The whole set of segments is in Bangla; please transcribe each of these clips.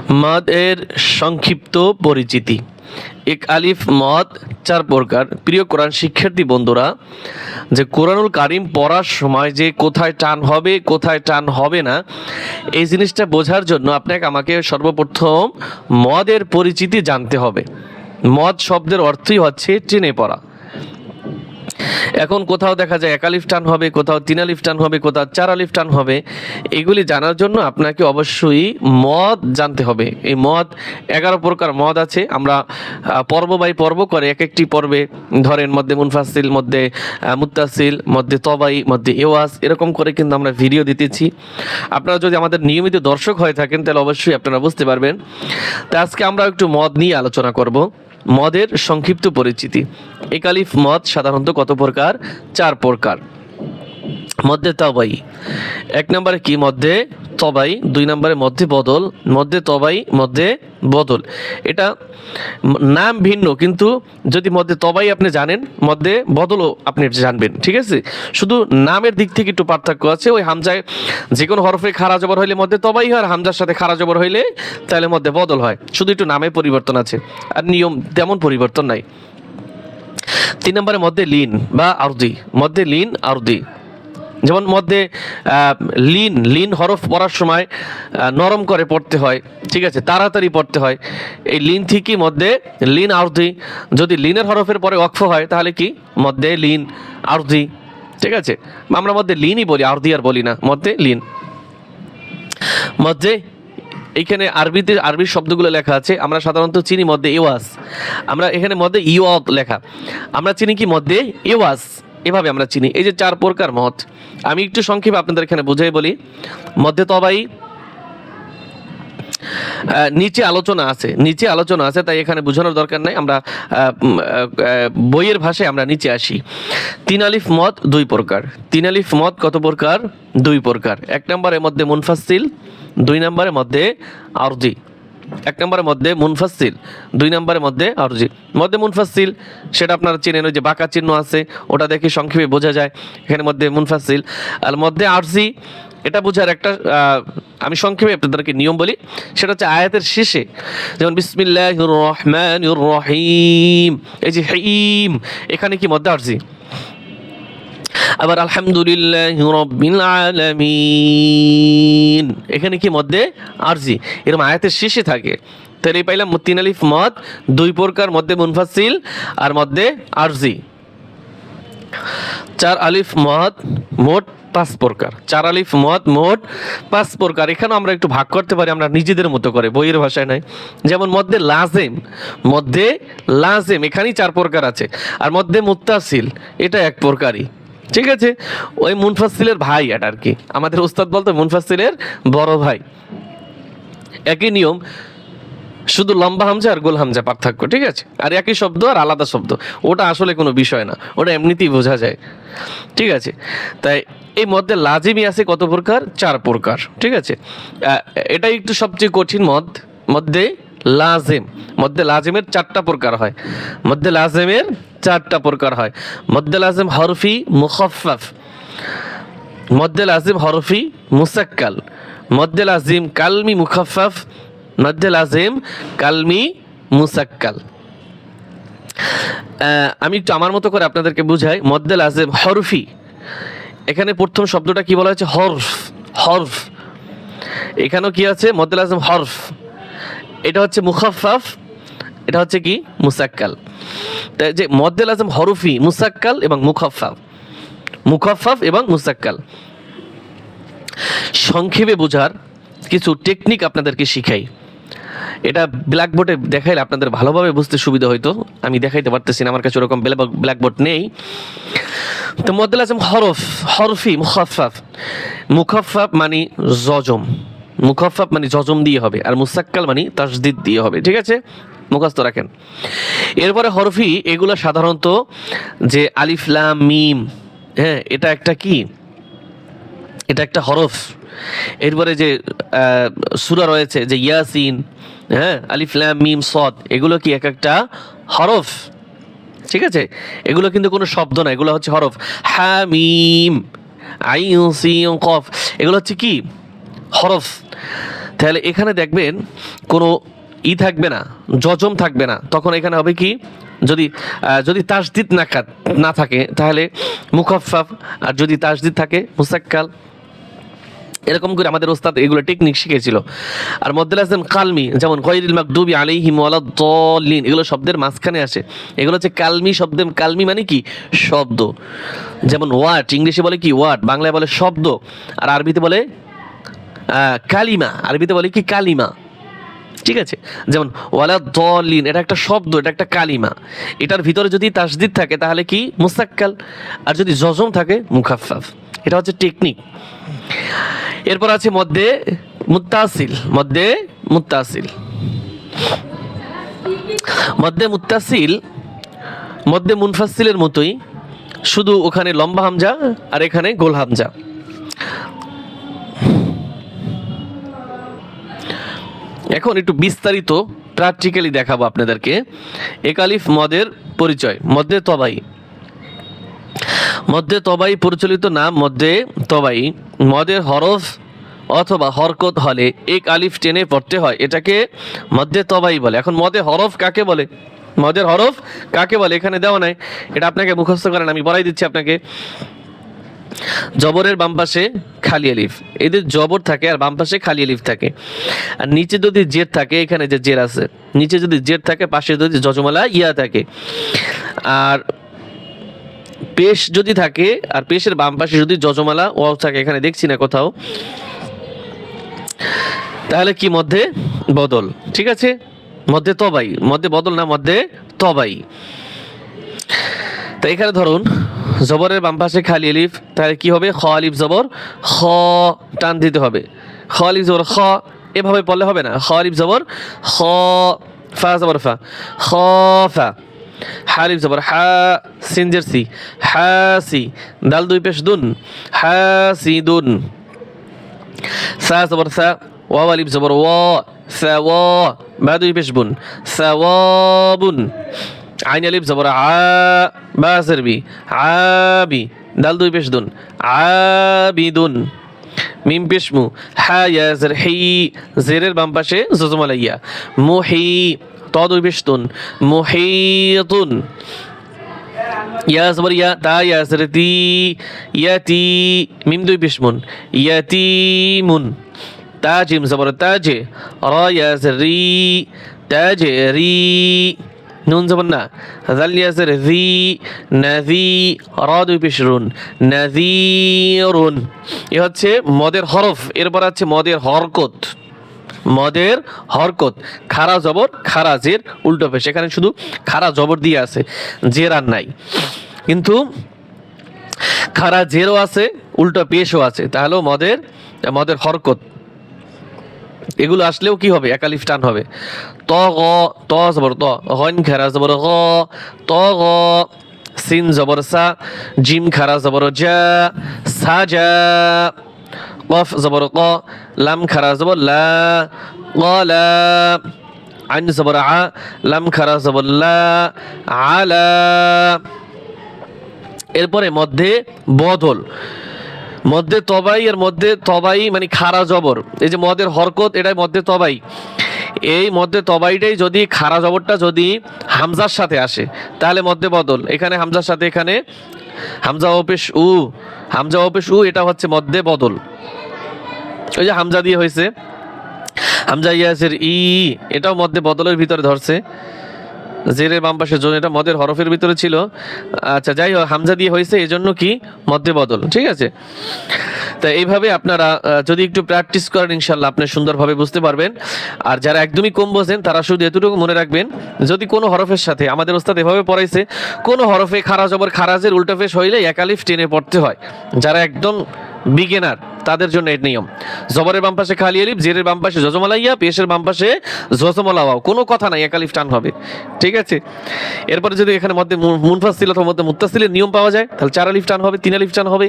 মদ এর সংক্ষিপ্ত পরিচিতি। এক আলিফ মদ 4 প্রকার। প্রিয় কোরআন শিক্ষার্থী বন্ধুরা, যে কোরআনুল কারিম পড়ার সময় যে কোথায় টান হবে কোথায় টান হবে না, এই জিনিসটা বোঝার জন্য আপনাকে আমাকে সর্বপ্রথম মদের পরিচিতি জানতে হবে। মদ শব্দের অর্থই হচ্ছে টেনে পড়া। এখন কোথাও দেখা যায় 1 আলিফ টান হবে, কোথাও 3 আলিফ টান হবে, কোথাও 4 আলিফ টান হবে। এগুলি জানার জন্য আপনাকে অবশ্যই মদ জানতে হবে। এই মদ 11 প্রকার মদ আছে। আমরা পর্ব বাই পর্ব করে এক একটি পর্বে ধরেন মধ্যে মুনফাসিল, মধ্যে মুত্তাসিল, মধ্যে তবাই, মধ্যে এওয়াজ, এরকম করে কিন্তু আমরা ভিডিও দিতেছি। আপনারা যদি আমাদের নিয়মিত দর্শক হয়ে থাকেন তাহলে অবশ্যই আপনারা বুঝতে পারবেন। তো আজকে আমরা একটু মদ নিয়ে আলোচনা করব। মদের সংক্ষিপ্ত পরিচিতি। এক আলিফ মদ সাধারণত কত প্রকার? 4 প্রকার। মধ্যে তবাই, 1 নম্বরে কি? মধ্যে তবাই। 2 নম্বরে মধ্যে বদল, মধ্যে তবাই, মধ্যে বদল। এটা নাম ভিন্ন, কিন্তু যদি মধ্যে তবাই আপনি জানেন, মধ্যে বদলও আপনি জানবেন। ঠিক আছে, শুধু নামের দিক থেকে একটু পার্থক্য আছে। ওই হামজায় যে কোনো হরফে খাড়া জবর হইলে মধ্যে তবাই হয়, আর হামজার সাথে খাড়া জবর হইলে তাহলে মধ্যে বদল হয়। শুধু একটু নামে পরিবর্তন আছে, আর নিয়ম তেমন পরিবর্তন নাই। 3 নম্বরে মধ্যে লিন বা আরদি, মধ্যে লিন আরদি। যেমন মধ্যে লিন হরফ পড়ার সময় নরম করে পড়তে হয়, ঠিক আছে, তাড়াতাড়ি পড়তে হয়। এই লিন থেকে মধ্যে লিন আরদি। যদি লিনের হরফের পরে ওয়াকফ হয় তাহলে কি? মধ্যে লিন আরদি। ঠিক আছে, আমরা মধ্যে লিনই বলি, আরদি আর বলি না, মধ্যে লিন। মধ্যে এইখানে আরবির শব্দগুলো লেখা আছে। আমরা সাধারণত চিনি মধ্যে এওয়াজ, আমরা এখানে মধ্যে ইওয়াদ লেখা, আমরা চিনি কি? মধ্যে এওয়াজ, এভাবে আমরা চিনি। এই যে 4 প্রকার মদ, আমি একটু সংক্ষেপে আপনাদের এখানে বুঝাই বলি। মধ্যে তবাই নিচে আলোচনা আছে, তাই এখানে বোঝানোর দরকার নাই। আমরা বইয়ের ভাষায় আমরা নিচে আসি। 3 আলিফ মদ 2 প্রকার। 3 আলিফ মদ কত প্রকার? 2 প্রকার। 1 নম্বরের মধ্যে মুনফাসিল, 2 নম্বরের মধ্যে আরজি। 1 নম্বরের মধ্যে মুনফাসিল, 2 নম্বরের মধ্যে আরজি। মধ্যে মুনফাসিল সেটা আপনারা চেনেন, ওই যে বাঁকা চিহ্ন আছে, ওটা দেখে সংক্ষেপে বোঝা যায় এখানে মধ্যে মুনফাসিল। আর মধ্যে আরজি, এটা বোঝার একটা আমি সংক্ষেপে আপনাদেরকে নিয়ম বলি। সেটা হচ্ছে আয়াতের শেষে, যেমন বিসমিল্লাহির রহমানির রহিম, এই যে হিম, এখানে কি? মধ্যে আরজি। আবার আলহামদুলিল্লাহি রাব্বিল আলামিন, এখানে কি? মধ্যে আরজি। এরকম আয়াতের শেষে থাকে। তাহলে পাইলাম 3 আলিফ মদ 2 প্রকার, মধ্যে মুনফাসিল আর মধ্যে আরজি। 4 আলিফ মদ মোট 5 প্রকার। 4 আলিফ মদ মোট 5 প্রকার। এখানে আমরা একটু ভাগ করতে পারি আমরা নিজেদের মতো করে, বইয়ের ভাষায় নাই। যেমন মধ্যে লাজেম, এখানেই 4 প্রকার আছে। আর মধ্যে মুত্তাসিল, এটা 1 প্রকারই। ঠিক আছে, ওই মুনফাসিলের ভাই এটা আর কি। আমাদের উস্তাদ বলতো মুনফাসিলের বড় ভাই। একই নিয়ম, শুধু লম্বা হামজা আর গোল হামজা পার্থক্য। ঠিক আছে, আর একই শব্দ আর আলাদা শব্দ, ওটা আসলে কোনো বিষয় না, ওটা এমনিতেই বোঝা যায়। ঠিক আছে, তাই এই মধ্যে লাজিমি আছে কত প্রকার? 4 প্রকার। ঠিক আছে, এটাই একটু সবচেয়ে কঠিন মদ। মধ্যে লাজেমের 4টা প্রকার হয়। মধ্যে লাজেমের 4টা প্রকার হয়। মধ্যে লাজেম হরফি মুখাফফাফ, মধ্যে লাজিম হরফি মুসাক্কাল, মধ্যে লাজিম কালমি মুখাফফাফ, মধ্যে লাজিম কালমি মুসাক্কাল। আমি একটু আমার মতো করে আপনাদেরকে বুঝাই। মধ্যে লাজিম হরফি, এখানে প্রথম শব্দটা কি বলা হয়েছে? হরফ। এখানেও কি আছে? মধ্যে লাজিম হরফ। এটা হচ্ছে মুখাফফাফ, এটা হচ্ছে কি? মুসাক্কাল। তাই যে মধ্যে লাজিম হরফি মুসাক্কাল এবং মুখাফফাফ এবং মুসাক্কাল। সংক্ষেপে বোঝার কিছু টেকনিক আপনাদেরকে শিখাই। এটা ব্ল্যাকবোর্ডে দেখাইলে আপনাদের ভালোভাবে বুঝতে সুবিধা হইতো, আমি দেখাইতে পারতেছি না, আমার কাছে ওরকম ব্ল্যাকবোর্ড নেই। তো মধ্যে লাজিম হরফি মুখাফফাফ মানে জজম, জজম দিয়ে হবে, আর মুসাক্কাল মানে তাসদিদ দিয়ে হবে। ঠিক আছে, মুখস্থ রাখেন। এরপরে হরফি, এগুলো সাধারণত যে আলিফ লাম মিম, হ্যাঁ, এটা একটা কি? এটা একটা হরফ। এরপরে যে সূরা রয়েছে যে ইয়াসিন, হ্যাঁ, আলিফ লাম মিম সদ, এগুলো কি? এক একটা হরফ। ঠিক আছে, এগুলো কিন্তু কোনো শব্দ না, এগুলো হচ্ছে হরফ। হামিম, আইন সিন কফ, এগুলো হচ্ছে কি? হরফ। তাহলে এখানে দেখবেন কোনো থাকবে না, জজম থাকবে না, তখন এখানে হবে কি, যদি তাসদিদ না থাকে তাহলে মুখাফফাফ, আর যদি তাসদিদ থাকে মুসাক্কাল। এরকম করে আমাদের ওস্তাদ এগুলো টেকনিক শিখেছিল। আর মদ্দে লাজম কালমি, যেমন গায়রিল মাগদুবি আলাইহিম ওয়ালাদ-দাল্লিন, এগুলো শব্দের মাঝখানে আসে, এগুলো হচ্ছে কালমি শব্দ। কালমি মানে কি, শব্দ। যেমন ওয়ার্ড, ইংলিশে বলে কি ওয়ার্ড, বাংলায় বলে শব্দ, আর আরবিতে বলে কালিমা, আরবিতে বলে কি কালিমা। ঠিক আছে, যেমন ওয়ালাদ-দাল্লিন, এটা একটা শব্দ, এটা একটা কালিমা। এটার ভিতরে যদি তাসদিদ থাকে তাহলে কি মুসাক্কাল, আর যদি জজম থাকে মুখাফফাফ। এটা হচ্ছে টেকনিক। এরপর আছে মধ্যে মুত্তাসিল। মধ্যে মুত্তাসিল, মধ্যে মুত্তাসিল মধ্যে মুনফাসিলের মতোই, শুধু ওখানে লম্বা হামজা আর এখানে গোল হামজা। এখন একটু বিস্তারিত প্র্যাকটিক্যালি দেখাবো আপনাদেরকে এক আলিফ মদের পরিচয়। মধ্যে তবাই, মধ্যে তবাই পরিচালিত নাম মধ্যে তবাই। মদের হরফ অথবা হরকত হলে এক আলিফ টেনে পড়তে হয়, এটাকে মধ্যে তবাই বলে। এখন মদের হরফ কাকে বলে, মদের হরফ কাকে বলে এখানে দেওয়া নাই, এটা আপনাকে মুখস্থ করেন, আমি বলাই দিচ্ছি আপনাকে। জবরের বাম পাশে খালি আলিফ, এদের জবর থাকে আর বাম পাশে খালি আলিফ থাকে। আর নিচে যদি জের থাকে, এখানে যে জের আছে, নিচে যদি জের থাকে, পাশে যদি যজমালা ইয়া থাকে, আর পেশ যদি থাকে, আর পেশের বাম পাশে যদি যজমালা ওয়াও থাকে, এখানে দেখছি না কোথাও, তাহলে কি মধ্যে বদল। ঠিক আছে, মধ্যে তবাই, মধ্যে বদল না, মধ্যে তবাই। তো এখানে ধরুন জবরের বাম পাশে খালি আলিফ, তাহলে কি হবে, খ আলিফ জবর খ, টান দিতে হবে। খ আলিফ জবর খ, এভাবে পড়লে হবে না। খ আলিফ জবর খ, ফা জবর ফা, খ ফা। হা আলিফ জবর হা, সিন জের সি, হা সি। দাল দুই পেশ দুন, হা সি দুন। সা জবর সা, ওয়াও আলিফ জবর ওয়া, সা ওয়া। বা দুই পেশ বুন, সা ওয়া বুন। আইন আলিফ জবর আ, বা জের বি, আবি। দাল দুই পেশ দুন, আবিদুন। মিম পেশ মু, হা ইয়া জের হি, জেরের বাম পাশে যজমালা ইয়া, মুহি। ত দুই পেশ তুন, মুহিতুন। ইয়া জবর ইয়া, তা ইয়া জের তি, ইয়াতি। মিম দুই পেশ মুন, ইয়াতিমুন। তা জিম জবর তাজে, রা ইয়া জের রি, তাজে রি। নুন জবর না, জাল ইয়া জের জি, নাজি। রা দুই পেশ রুন, নাজিরুন। এ হচ্ছে মদের হরফ। এরপর আছে মদের হরকত। মদের হরকত, খারা জবর খারা জের উল্টো পেশ, এখানে শুধু খারা জবর দিয়ে আছে, জের আর নাই, কিন্তু খারা জেরও আছে, উল্টো পেশও আছে, তাহলেও মদের হরকত। এগুলো আসলেও কি হবে, এক আলিফ টান হবে। ত গ, ত জবর ত, গন খারা জবর গ, ত গ। সিন জবর সা, জিম খারা জবর জা, সা জা। কফ জবর ক, লাম খারা জবর লা, গলা। আইন জবর আ, লাম খারা জবর লা, আলা। এরপরে মধ্যে বদল, মধ্যে তবাই। এর মধ্যে তবাই মানে খারা জবর, এই যে মদের হরকত, এটাই মধ্যে তবাই। এই মধ্যে তবাইটাই যদি খারা জবরটা যদি হামজার সাথে আসে তাহলে মধ্যে বদল। এখানে হামজার সাথে, এখানে হামজা ওপেশ উ, হামজা ওপেশ উ, এটা হচ্ছে মধ্যে বদল। ওই যে হামজা দিয়ে হয়েছে, হামজা ইয়াসের ই, এটাও মধ্যে বদলের ভিতরে ধরছে। জেরের বাম পাশের জন্য, এটা মদের হরফের ভিতরে ছিল। আচ্ছা, যাই হোক, হামজা দিয়ে হয়েছে, এই জন্য কি মধ্যে বদল। ঠিক আছে, তা এইভাবে আপনারা যদি একটু প্র্যাকটিস করেন, ইনশাল্লাহ আপনি সুন্দরভাবে বুঝতে পারবেন। আর যারা একদমই কম বোঝেন তারা শুধু এতটুকু মনে রাখবেন, যদি কোনো হরফের সাথে, আমাদের ওস্তাদ এভাবে পড়াইছে, কোনো হরফে খারা জবর খারাজের উল্টা পেশ হইলে এক আলিফ টেনে পড়তে হয়। যারা একদম বিগিনার তাদের জন্য এর নিয়ম। জবরের বাম পাশে খালি আলিফ, জেরের বাম পাশে যজমালা ইয়া, পেশের বাম পাশে যজমালা ওয়াও, কোনো কথা নাই, এক আলিফ টান হবে। ঠিক আছে, এরপরে যদি এখানে মধ্যে মুনফাসিল অথবা মধ্যে মুত্তাসিলের নিয়ম পাওয়া যায় তাহলে 4 আলিফ টান হবে, 3 আলিফ টান হবে,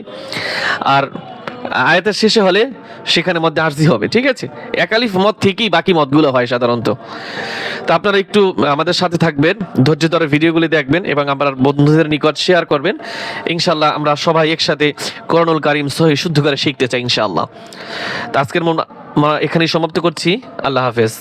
আর আয়াতের শেষে হলে সেখানে মধ্যে আরজি হবে। ঠিক আছে, এক আলিফ মদ থেকেই বাকি মদগুলো হয় সাধারণত। তো আপনারা একটু আমাদের সাথে থাকবেন, ধৈর্য ধরে ভিডিওগুলি দেখবেন এবং আপনার বন্ধুদের নিকট শেয়ার করবেন। ইনশাল্লাহ আমরা সবাই একসাথে কোরআনুল কারীম সহি শুদ্ধ করে শিখতে চাই ইনশাআল্লাহ। তো আজকের এখানেই সমাপ্ত করছি। আল্লাহ হাফেজ।